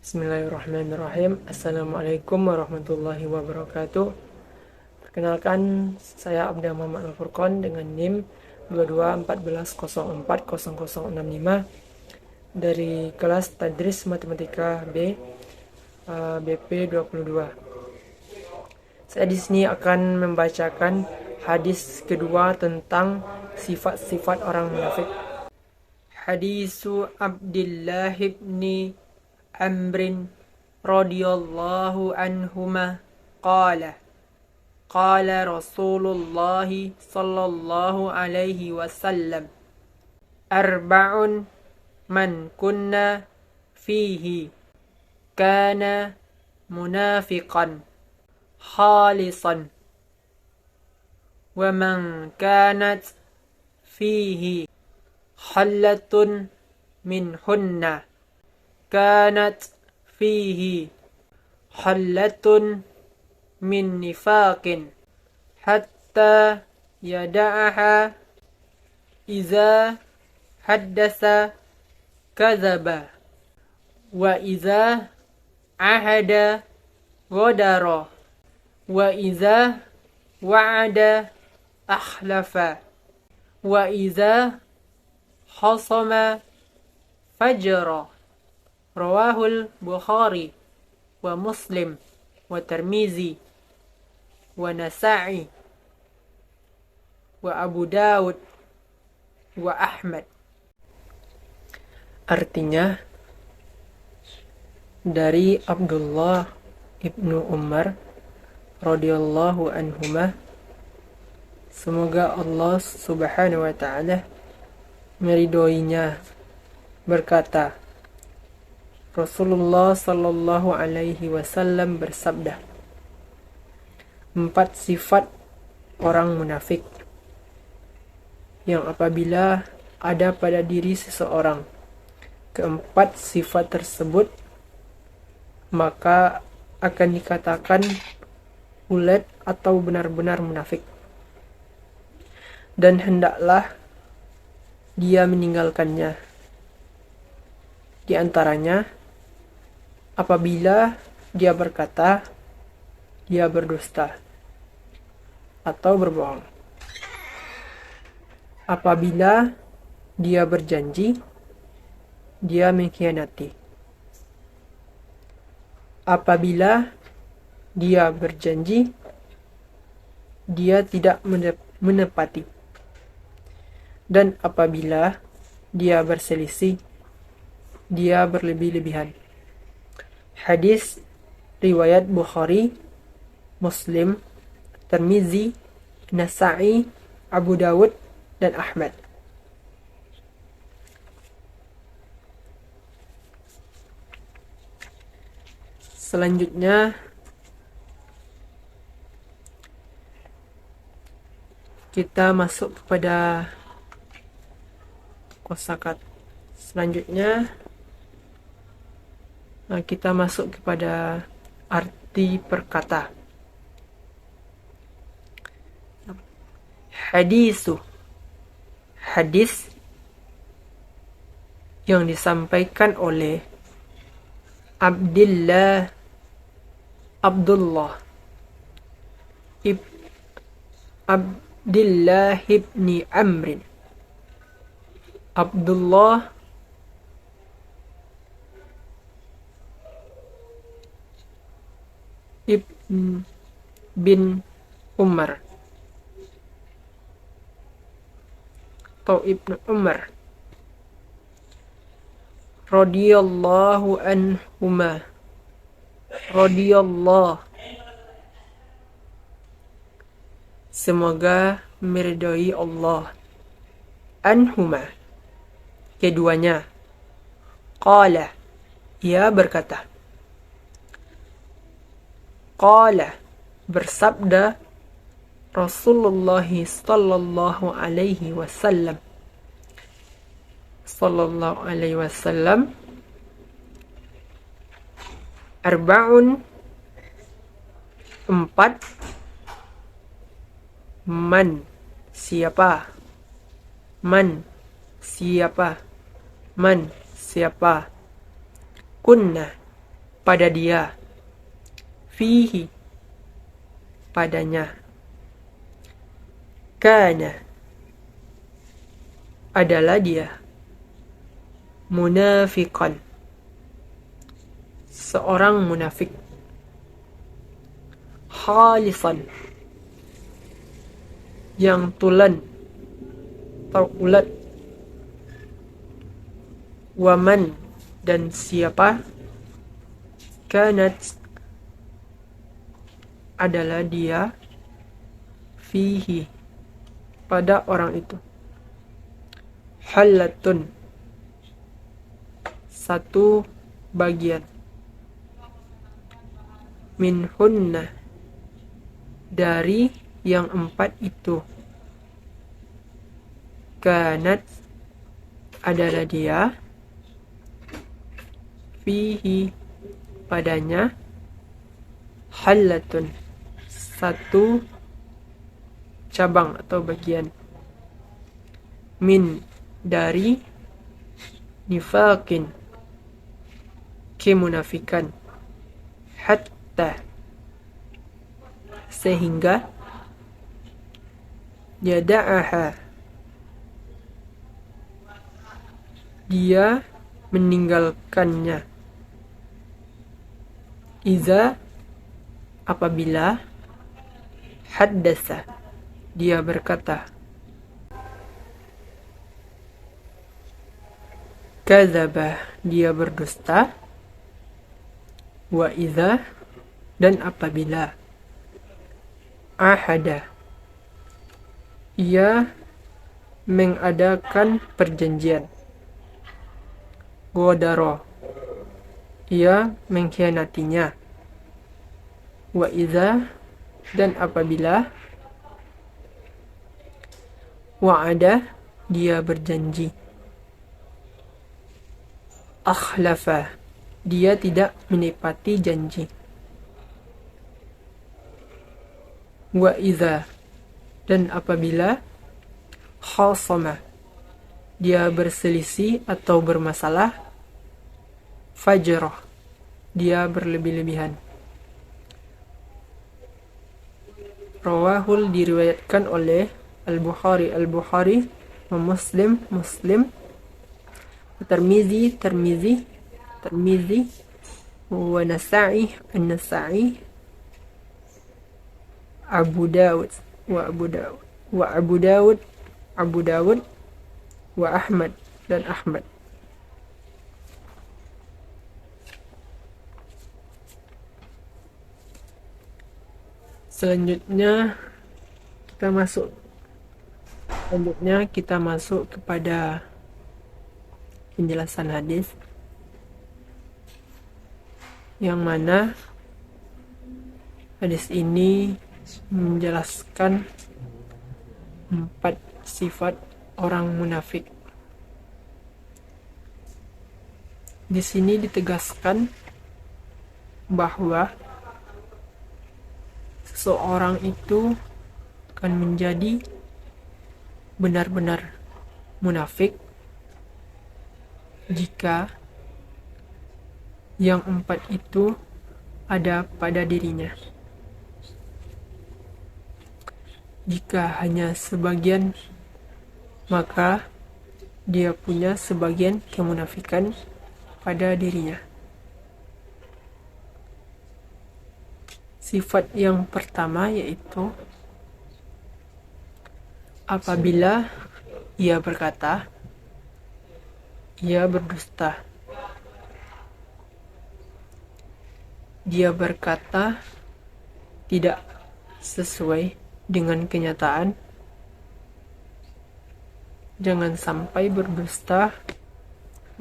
Bismillahirrahmanirrahim. Assalamualaikum warahmatullahi wabarakatuh. Perkenalkan, saya Abda Muhammad Al-Furqan dengan NIM 2214040065 dari kelas Tadris Matematika B, BP 22. Saya di sini akan membacakan hadis kedua tentang sifat-sifat orang munafik. Hadisu Abdullah ibn Amr radhiyallahu anhuma qala Rasulullah sallallahu alaihi wasallam arba'un man kunna fihi kana munafiqan khalisan wa man kanat fihi hallatun minhunna كانت فيه حلة من نفاق حتى يدعها إذا حدث كذب وإذا عهد غدر وإذا وعد أخلف وإذا خصم فجر. Rawahul Bukhari wa Muslim wa Tirmizi wa Nasa'i wa Abu Dawud wa Ahmad. Artinya, dari Abdullah ibnu Umar radhiyallahu anhuma, semoga Allah subhanahu wa ta'ala meridhoinya, berkata, Rasulullah sallallahu alaihi wasallam bersabda, 4 sifat orang munafik yang apabila ada pada diri seseorang keempat sifat tersebut, maka akan dikatakan ulet atau benar-benar munafik, dan hendaklah dia meninggalkannya. Di antaranya, apabila dia berkata, dia berdusta atau berbohong. Apabila dia berjanji, dia mengkhianati. Apabila dia berjanji, dia tidak menepati. Dan apabila dia berselisih, dia berlebih-lebihan. Hadis riwayat Bukhari, Muslim, Tirmizi, Nasa'i, Abu Dawud, dan Ahmad. Selanjutnya, kita masuk kepada kosakata. Selanjutnya, kita masuk kepada arti perkata. Hadis yang disampaikan oleh Abdullah ibni Amr. Abdullah bin Umar atau Ibnu Umar radhiyallahu anhuma, radhiyallahu, semoga meridhai Allah, anhuma, keduanya, qala, ia berkata, qala, bersabda Rasulullah sallallahu alaihi wasallam, arba'un, 4, man, siapa, kunna, pada dia, fihi, padanya, kana, adalah dia, munafiqan, seorang munafik, khalisan, yang tulen, terulat, waman, dan siapa, kanat, adalah dia, fihi, pada orang itu, halatun, satu bagian, minhunna, dari yang empat itu, kanat, adalah dia, fihi, padanya, halatun, satu cabang atau bagian, min, dari, nifakin, kemunafikan, hatta, sehingga, yada'aha, dia meninggalkannya, iza, apabila, haddasa, dia berkata, kadzaba, dia berdusta, wa iza, dan apabila, ahada, ia mengadakan perjanjian, godaro, ia mengkhianatinya, wa iza, dan apabila, wa'ada, dia berjanji, akhlafa, dia tidak menepati janji, wa iza, dan apabila, khasama, dia berselisih atau bermasalah, fajrah, dia berlebih-lebihan. Rawahul, diriwayatkan oleh Al-Bukhari wa Muslim, Tirmizi, wa Nasa'i, An-Nasa'i, Abu Dawud, wa Ahmad, dan Ahmad. Selanjutnya kita masuk kepada penjelasan hadis, yang mana hadis ini menjelaskan 4 sifat orang munafik. Di sini ditegaskan bahwa seseorang itu akan menjadi benar-benar munafik jika yang 4 itu ada pada dirinya. Jika hanya sebagian, maka dia punya sebagian kemunafikan pada dirinya. Sifat yang pertama yaitu apabila ia berkata, ia berdusta. Dia berkata tidak sesuai dengan kenyataan. Jangan sampai berdusta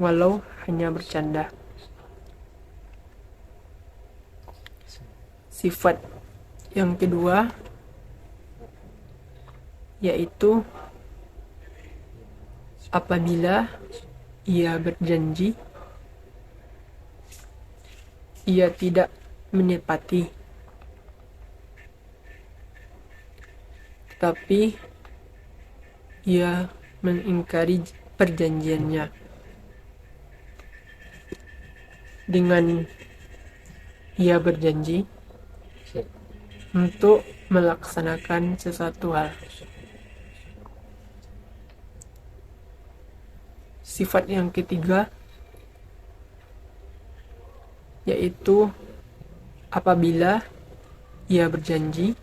walau hanya bercanda. Sifat yang kedua yaitu apabila ia berjanji, ia tidak menepati, tetapi ia mengingkari perjanjiannya dengan ia berjanji untuk melaksanakan sesuatu hal. Sifat yang ketiga yaitu apabila ia berjanji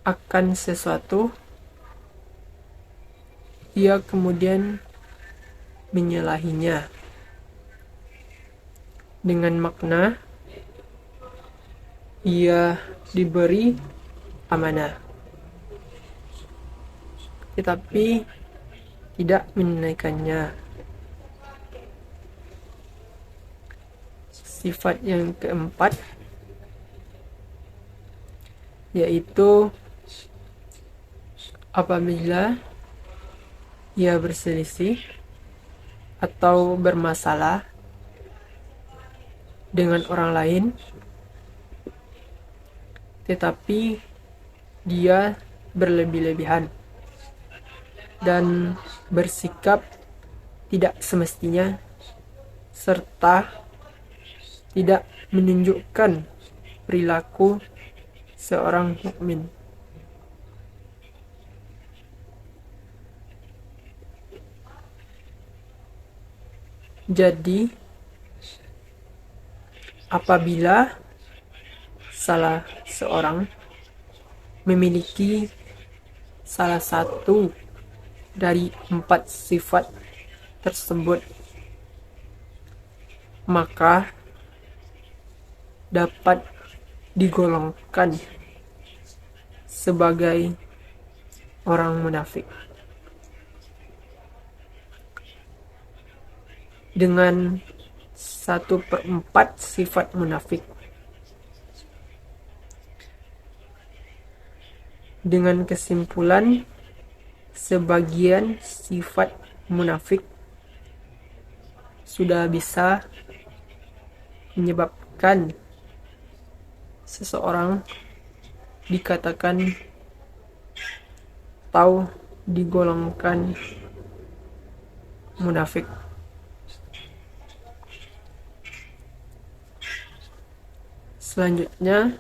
akan sesuatu, ia kemudian menyalahinya, dengan makna ia diberi amanah tetapi tidak menunaikannya. Sifat yang keempat yaitu apabila ia berselisih atau bermasalah dengan orang lain, tetapi dia berlebih-lebihan dan bersikap tidak semestinya serta tidak menunjukkan perilaku seorang mukmin. Jadi, apabila salah seorang memiliki salah satu dari 4 sifat tersebut, maka dapat digolongkan sebagai orang munafik. Dengan 1/4 sifat munafik. Dengan kesimpulan, sebagian sifat munafik sudah bisa menyebabkan seseorang dikatakan atau digolongkan munafik. Selanjutnya,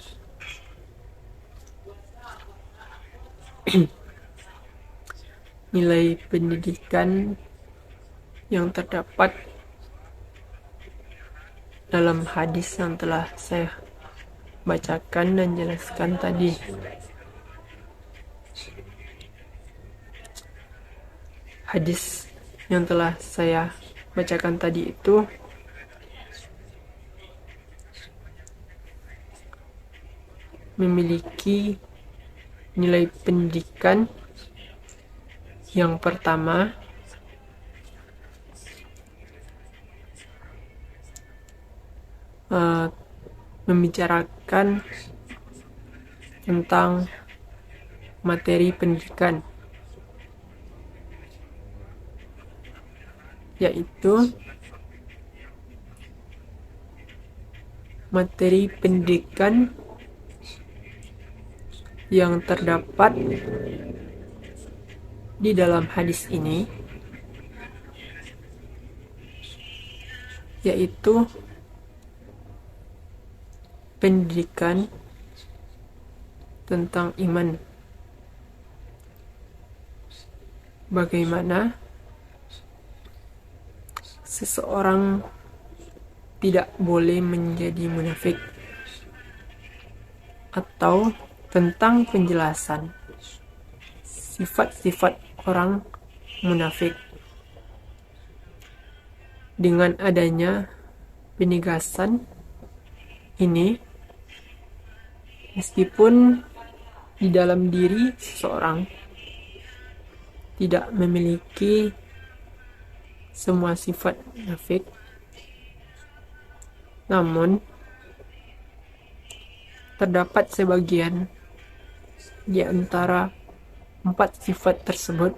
nilai pendidikan yang terdapat dalam hadis yang telah saya bacakan dan jelaskan tadi. Hadis yang telah saya bacakan tadi itu memiliki nilai pendidikan. Yang pertama, membicarakan tentang materi pendidikan, yaitu materi pendidikan yang terdapat di dalam hadis ini, yaitu pendidikan tentang iman. Bagaimana seseorang tidak boleh menjadi munafik, atau tentang penjelasan sifat-sifat orang munafik. Dengan adanya penegasan ini, meskipun di dalam diri seseorang tidak memiliki semua sifat munafik, namun terdapat sebagian di antara 4 sifat tersebut,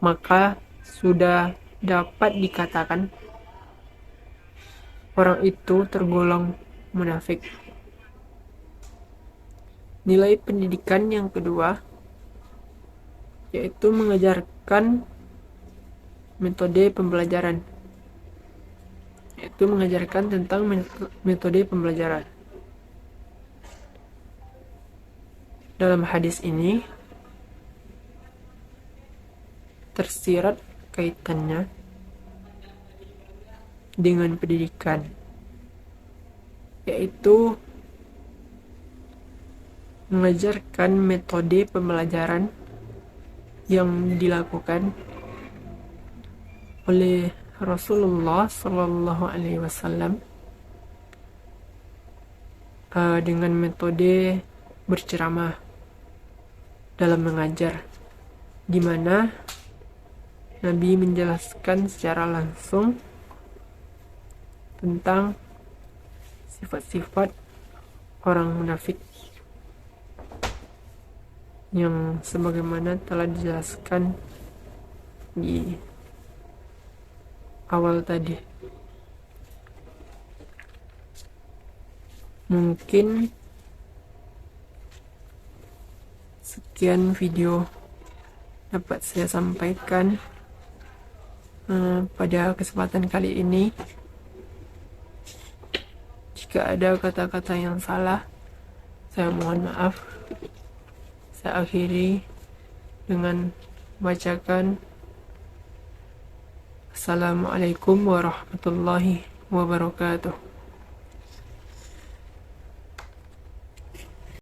maka sudah dapat dikatakan orang itu tergolong munafik. Nilai pendidikan yang kedua yaitu mengajarkan metode pembelajaran, itu mengajarkan tentang metode pembelajaran. Dalam hadis ini tersirat kaitannya dengan pendidikan, yaitu mengajarkan metode pembelajaran yang dilakukan oleh Rasulullah Shallallahu Alaihi Wasallam dengan metode berceramah dalam mengajar, di mana Nabi menjelaskan secara langsung tentang sifat-sifat orang munafik yang sebagaimana telah dijelaskan di awal tadi. Mungkin sekian video dapat saya sampaikan pada kesempatan kali ini. Jika ada kata-kata yang salah, saya mohon maaf. Saya akhiri dengan membacakan Assalamualaikum warahmatullahi wabarakatuh.